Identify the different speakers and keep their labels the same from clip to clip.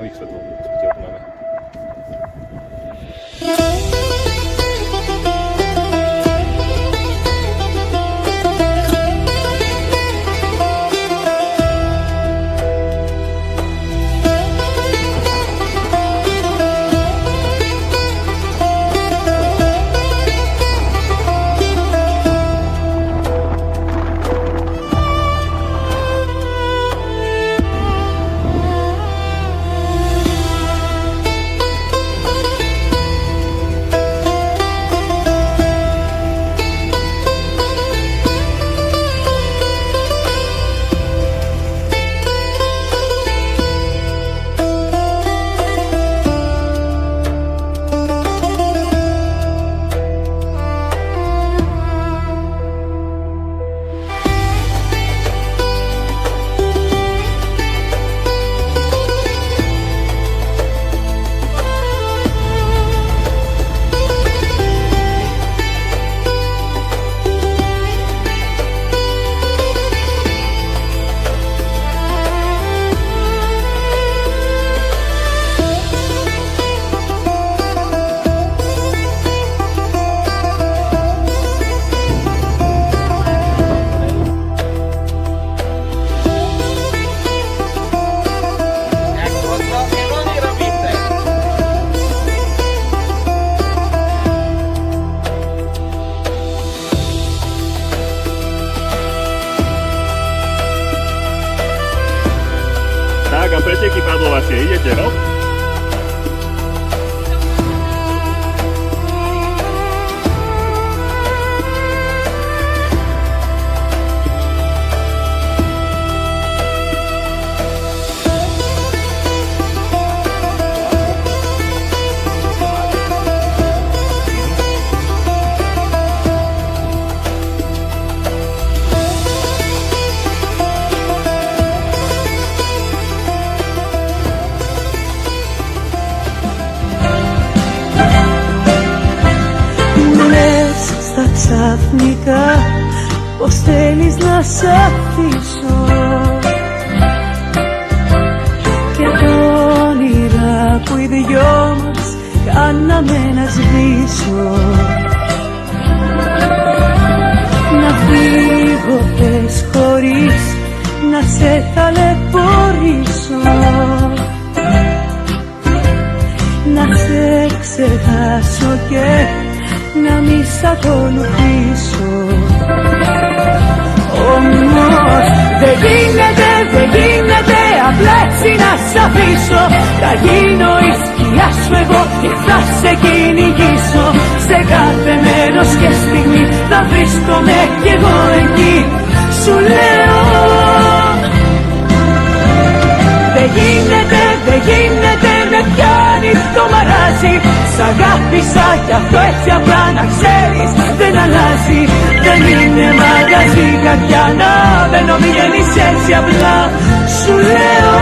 Speaker 1: nových světlů, respektive tu máme. Tak a preteky padlovacie, idete, no?
Speaker 2: Ξαφνικά πως θέλεις να σ' αφήσω και τα όνειρα που οι δυο μας κάναμε να σβήσω. Να φύγω πες χωρίς να σε ταλαιπωρήσω, να σε ξεχάσω και να μη σ' ακολουθήσω. Όμως δεν γίνεται απλά έτσι να σ' αφήσω. Θα γίνω η σκιά σου εγώ και θα σε κυνηγήσω. Σε κάθε μέρος και στιγμή θα βρίσκομαι κι εγώ εκεί. Σου λέω δεν γίνεται, με πιάνει το μαράζι. Σ' αγάπησα κι αυτό έτσι απλά να ξέρεις δεν αλλάζει. Δεν είναι μαγαζί καρδιά να μπαίνω βγαίνεις έτσι απλά. Σου λέω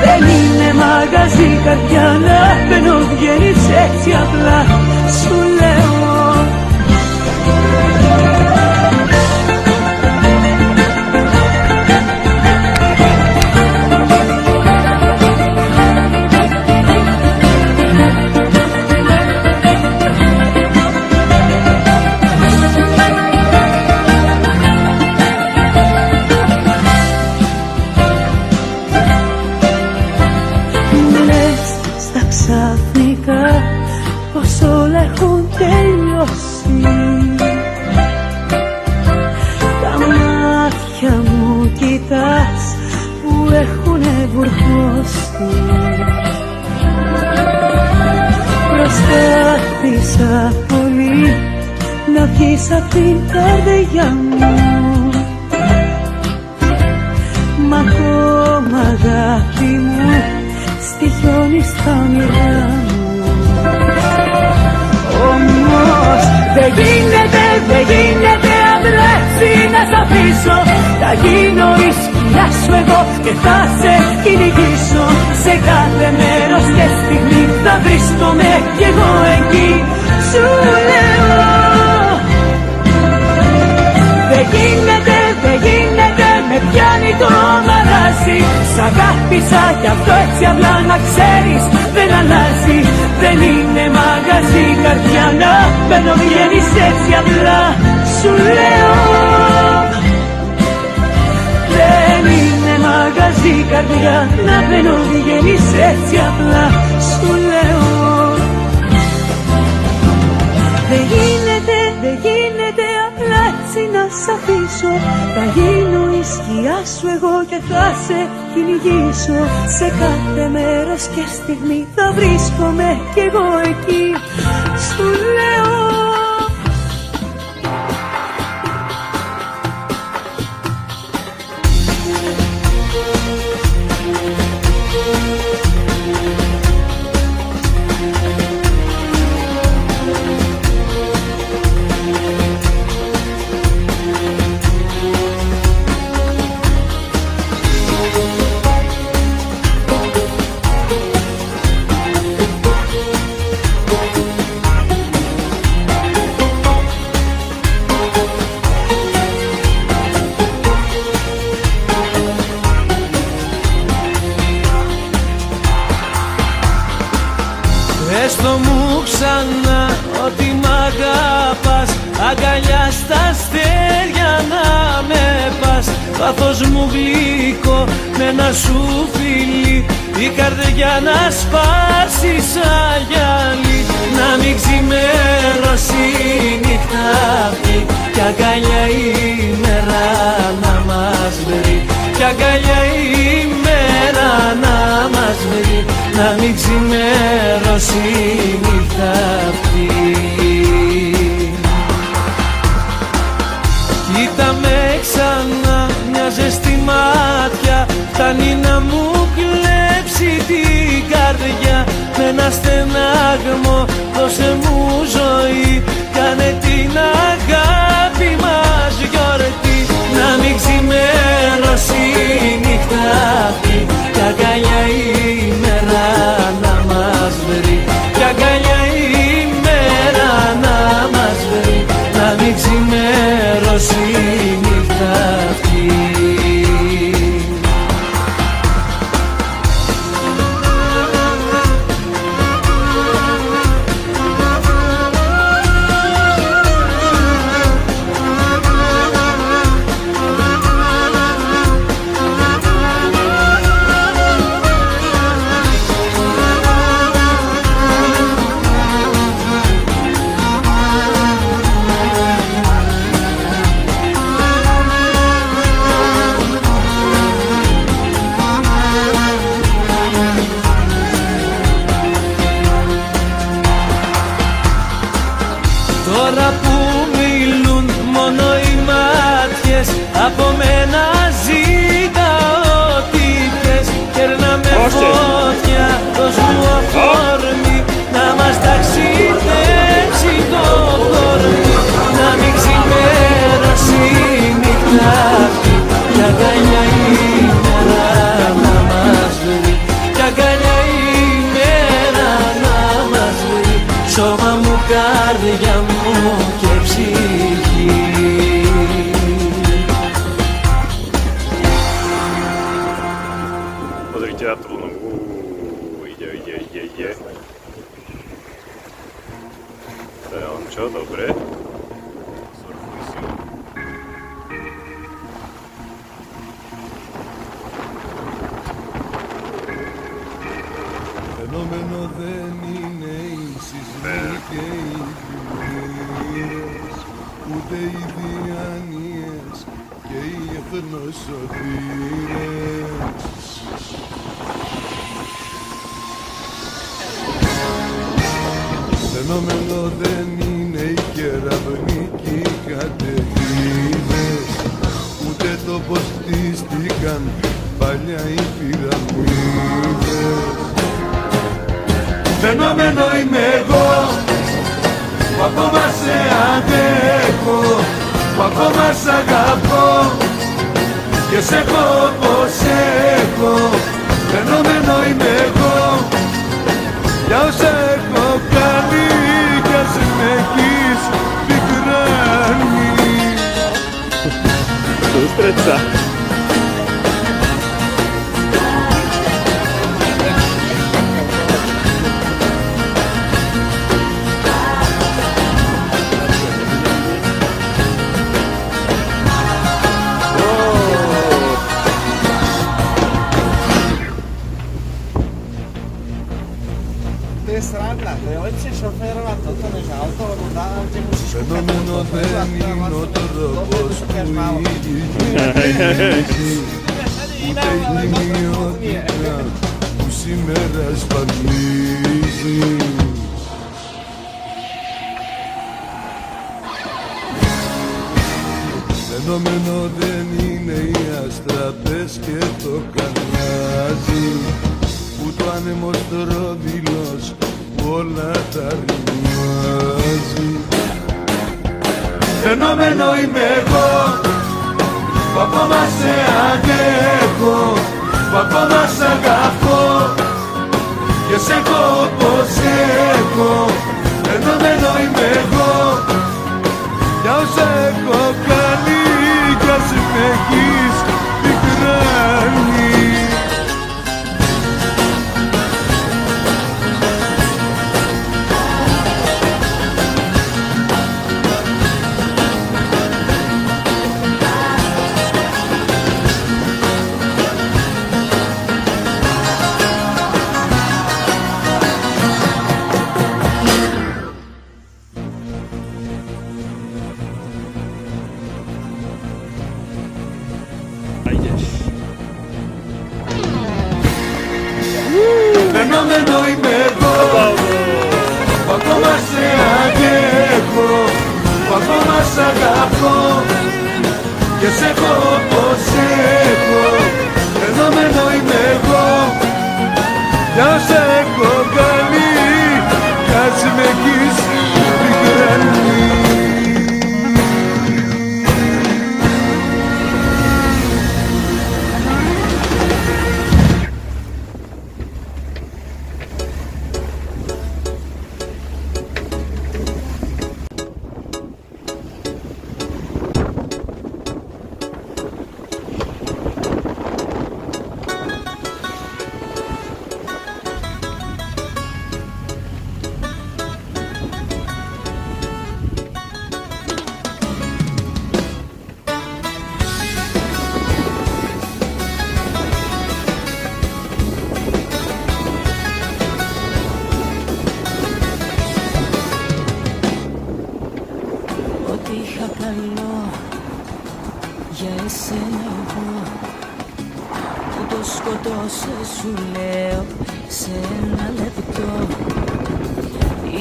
Speaker 2: δεν είναι μαγαζί καρδιά να μπαίνω βγαίνεις έτσι απλά. Σου λέω ξαφνικά πως όλα έχουν τελειώσει. Τα μάτια μου κοιτάς που έχουνε βουρκώσει. Προσπάθησα πολύ να βγεις απ' την καρδιά μου, μα ακόμα αγάπη μου στοιχιώνει στα όνειρά μου. Όμως δεν γίνεται απλά έτσι να σ' αφήσω. Θα γίνω η σκιά σου εγώ και θα σε κυνηγήσω. Σε κάθε μέρος και στιγμή θα βρίσκομαι κι εγώ εκεί. Σου λέω δεν γίνεται, με πιάνει το μαράζι. Σ' αγάπησα κι αυτό έτσι απλά να ξέρεις δεν αλλάζει. Δεν είναι μαγαζί καρδιά να μπαίνω βγαίνεις έτσι απλά. Σου λέω δεν είναι μαγαζί καρδιά να μπαίνω βγαίνεις έτσι απλά. Σου λέω δεν γίνεται απλά έτσι να σ' αφήσω. Θα γίνω η σκιά σου εγώ και θα σε κυνηγήσω. Σε κάθε μέρος και στιγμή θα βρίσκομαι κι εγώ εκεί. Σου λέω
Speaker 3: έστω μου ξανά ότι μ' αγαπάς. Αγκαλιά στα αστέρια να με πας. Πάθος μου γλυκό με ένα σου φιλί. Η καρδιά να σπάσει σαν γυαλί. Να μην ξημερώσει η νύχτα αυτή. Κι αγκαλιά η μέρα να μας βρει. Κι αγκαλιά η μέρα να μας βρει. Να μην ξημερώσει η νύχτα αυτή. Κοίτα με ξανά μια ζεστή μάτια. Φτάνει να μου κλέψει την καρδιά. Με ένα στενάγμο δώσε μου ζωή. Κάνε την αγάπη μας γιορτή. Να μην ξημερώσει η νύχτα αυτή. Κι αγκαλιά η μέρα να μας βρει. Κι αγκαλιά η μέρα να μας βρει. Να μην ξημερώσει η νύχτα αυτή. Τώρα που μιλούν μόνο οι μάτιες. Από μένα ζήτα ό,τι θες. Κέρναμε φωτιά, δώσ' μου αφορμή. Να μας ταξιδέψει το κορμί. Να μην ξημερώσει η νύχτα αυτή. Κι αγκαλιά η μέρα να μας βρει. Κι αγκαλιά η μέρα να μας βρει. Σώμα μου, καρδιά μου και ψυχή.
Speaker 1: Pozrite na to, no, ide. To je on čo, dobre. Surfuj si.
Speaker 4: Φαινόμενο δεν είναι οι σεισμοί και οι πλημμύρες, ούτε οι διανύες και οι εθνοσωτήρες. Φαινόμενο δεν είναι οι κεραυνικοί καταιγίδες, ούτε το πως χτίστηκαν παλιά οι πυραμίδες. Φαινόμενο είμαι εγώ, που ακόμα σε αντέχω, που ακόμα σ' αγαπώ και σε έχω όπως έχω. Φαινόμενο είμαι εγώ, για όσα έχω κάνει κι ας με έχεις πικράνει.
Speaker 1: Σούστρετσα.
Speaker 4: δεν είναι ο τρόπος που ήλγεις, ούτε η μειότητα που σήμερα σπανίζεις. Φαινόμενο δεν είναι οι αστραπές και το καλάζι, ούτε ο άνεμος τρόδιλος που όλα τα ρημάζει. Φαινόμενο είμαι εγώ που ακόμα σε αντέχω, που ακόμα σ' αγαπώ και σε έχω όπως έχω. Φαινόμενο είμαι εγώ για όσα έχω κάνει κι ας με έχεις πικράνει. Φαινόμενο είμαι εγώ που ακόμα σε αντέχω, που ακόμα σ' αγαπώ και σε έχω όπως έχω. Φαινόμενο είμαι εγώ για όσα έχω κάνει κι ας με έχεις πικράνει.
Speaker 2: Ό,τι είχα καλό για εσένα εγώ, που το σκοτώσες σου λέω σε ένα λεπτό.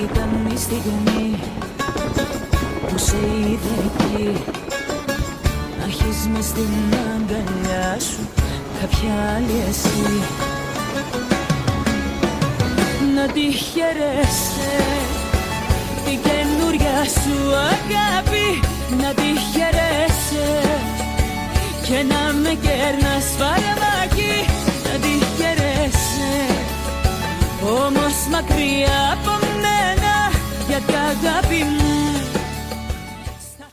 Speaker 2: Ήταν η στιγμή που σε είδε εκεί, να έχεις μες στην αγκαλιά σου κάποια άλλη εσύ. Να τη χαίρεσαι την καινούρια σου αγάπη, να τη χαίρεσαι και να με κέρνας φάρμακι.